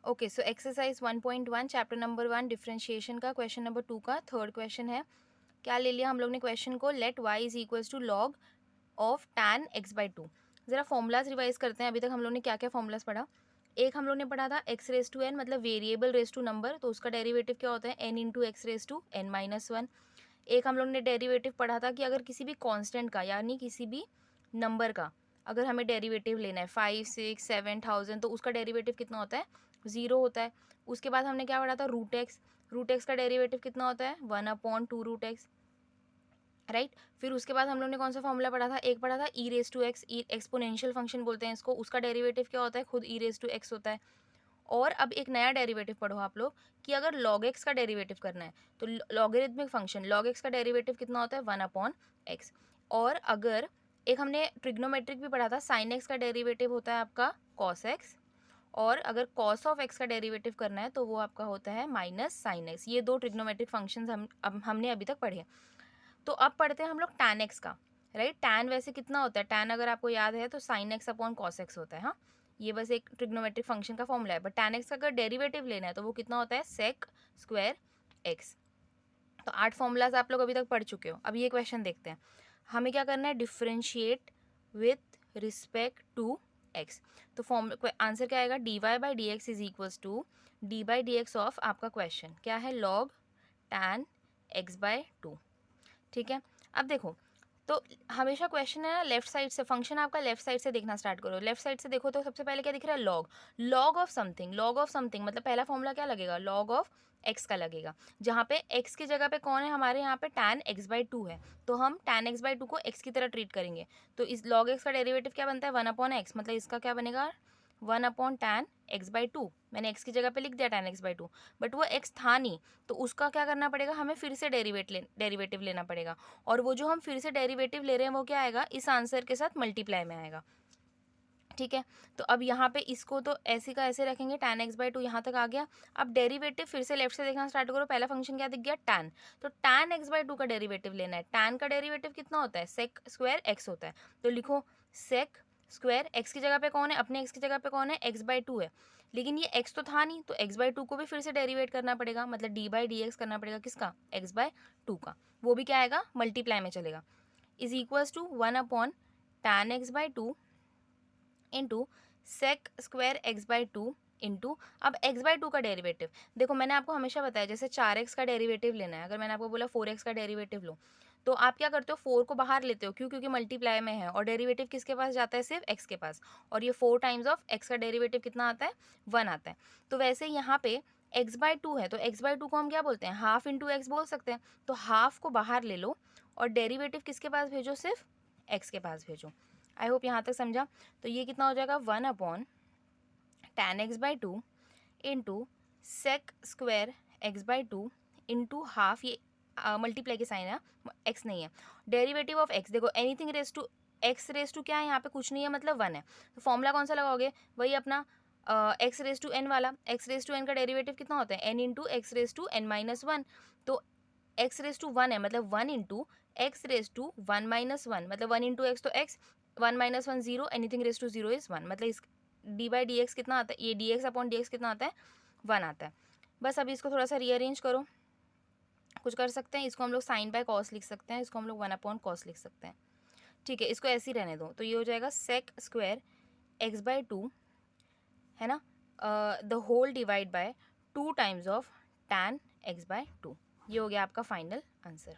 Okay, so exercise 1.1 chapter number 1 differentiation का question number 2 का third question है। क्या ले लिया हम लोग ने क्वेश्चन को, let y is equals to log of tan x by two. ज़रा फॉर्मूलाज रिवाइज करते हैं। अभी तक हम लोग ने क्या क्या फॉर्मूलाज पढ़ा। एक हम लोग ने पढ़ा था x रेस टू n, मतलब वेरिएबल रेस टू नंबर, तो उसका डेरिवेटिव क्या होता है n into x raise to n minus one. एक हम लोग ने डेरिवेटिव पढ़ा था कि अगर किसी भी कांस्टेंट का यानी किसी भी नंबर का अगर हमें डेरिवेटिव लेना है 5, 6, 7,000, तो उसका डेरिवेटिव कितना होता है, 0 होता है। उसके बाद हमने क्या पढ़ा था, रूट एक्स का डेरिवेटिव कितना होता है, 1/2 रूट एक्स, राइट। फिर उसके बाद हम लोग ने कौन सा फॉर्मूला पढ़ा था, एक पढ़ा था e raise to x, exponential function बोलते हैं इसको, उसका डेरिवेटिव क्या होता है, खुद ई रेस टू एक्स होता है। और अब एक नया डेरिवेटिव पढ़ो आप लोग कि अगर log x का डेरिवेटिव करना है तो लॉगरिथमिक फंक्शन log x का डेरिवेटिव कितना होता है, 1/x। और अगर एक हमने ट्रिग्नोमेट्रिक भी पढ़ा था, sin x का डेरिवेटिव होता है आपका cos x, और अगर cos ऑफ x का डेरिवेटिव करना है तो वो आपका होता है माइनस sin x। ये दो ट्रिग्नोमेट्रिक फंक्शंस हमने अभी तक पढ़े। तो अब पढ़ते हैं हम लोग tan x का, राइट। tan वैसे कितना होता है, tan अगर आपको याद है तो sin x upon cos x होता है। हाँ, ये बस एक ट्रिग्नोमेट्रिक फंक्शन का फॉर्मूला है। बट tan x का अगर डेरिवेटिव लेना है तो वो कितना होता है, sec स्क्वायर x। तो 8 फॉर्मूलाज आप लोग अभी तक पढ़ चुके हो। अब ये क्वेश्चन देखते हैं, हमें क्या करना है, differentiate with respect to x। तो फॉर्म आंसर क्या आएगा, dy by d x is equals to d by d x of आपका क्वेश्चन क्या है, log tan x by two. ठीक है। अब देखो, तो हमेशा क्वेश्चन है ना लेफ्ट साइड से, फंक्शन आपका लेफ्ट साइड से देखना स्टार्ट करो। लेफ्ट साइड से देखो तो सबसे पहले क्या दिख रहा है, log of something. Log of something मतलब पहला फॉर्मूला क्या लगेगा, लॉग ऑफ एक्स का लगेगा, जहाँ पे एक्स की जगह पे कौन है, हमारे यहाँ पे tan x बाई टू है, तो हम tan x बाई टू को एक्स की तरह ट्रीट करेंगे। तो इस लॉग एक्स का डेरिवेटिव क्या बनता है, 1/x, मतलब इसका क्या बनेगा, 1/tan x बाई टू। मैंने x की जगह पे लिख दिया tan x by to, but वो x था नहीं, तो उसका क्या करना पड़ेगा, हमें फिर से डेरिवेटिव लेना पड़ेगा। और वो जो हम फिर से डेरिवेटिव ले रहे हैं वो क्या आएगा, इस आंसर के साथ मल्टीप्लाई में आएगा। ठीक है। तो अब यहाँ पे इसको तो ऐसे का ऐसे रखेंगे, tan x बाई टू यहाँ तक आ गया। अब डेरिवेटिव फिर से लेफ्ट से देखना स्टार्ट करो। पहला फंक्शन क्या दिख गया, tan, तो tan x बाई टू का डेरिवेटिव लेना है। tan का डेरिवेटिव कितना होता है, sec स्क्वायर x होता है, तो लिखो sec स्क्वायर x की जगह पे कौन है, अपने x की जगह पे कौन है, x बाई टू है। लेकिन ये x तो था नहीं, तो x बाई टू को भी फिर से डेरिवेट करना पड़ेगा, मतलब डी बाई डी एक्स करना पड़ेगा, किसका, x बाय टू का। वो भी क्या आएगा, मल्टीप्लाई में चलेगा, is equals to 1/tan x by two into sec square x by two into, अब x बाई टू का डेरिवेटिव देखो, मैंने आपको हमेशा बताया जैसे 4x का डेरिवेटिव लेना है, अगर मैंने आपको बोला 4x का डेरिवेटिव लो, तो आप क्या करते हो, 4 को बाहर लेते हो, क्यों, क्योंकि मल्टीप्लाई में है और डेरिवेटिव किसके पास जाता है, सिर्फ x के पास, और ये 4 टाइम्स ऑफ x का डेरिवेटिव कितना आता है, 1 आता है। तो वैसे यहाँ पे x बाई टू है, तो x बाई टू को हम क्या बोलते हैं, हाफ इंटू एक्स बोल सकते हैं, तो हाफ को बाहर ले लो और डेरिवेटिव किसके पास भेजो, सिर्फ x के पास भेजो। आई होप यहाँ तक समझा। तो ये कितना हो जाएगा, 1/tan x by two into sec square x by two into half, ये मल्टीप्लाई के साइन है, एक्स नहीं है, डेरिवेटिव ऑफ एक्स, देखो anything raise to x raise to क्या है, यहाँ पे कुछ नहीं है, मतलब 1 है। तो फॉर्मूला कौन सा लगाओगे, वही अपना एक्स रेस टू एन वाला। एक्स रेस टू एन का डेरिवेटिव कितना होता है, n into x raise to n minus one. तो एक्स रेस टू 1 है, मतलब 1 into x raise to 1 minus one, मतलब 1 इंटू एक्स तो x, 1 minus one 0, anything raise to 0 is 1, मतलब इस डी बाई डी एक्स कितना आता है, ये D x upon D x कितना आता है, 1 आता है। बस अभी इसको थोड़ा सा रीअरेंज करो, कुछ कर सकते हैं, इसको हम लोग साइन बाय कॉस लिख सकते हैं, इसको हम लोग 1/कॉस लिख सकते हैं। ठीक है, इसको ऐसे ही रहने दो, तो ये हो जाएगा sec square x by two, है ना, the whole divide by 2 times of tan x by two. ये हो गया आपका फाइनल आंसर।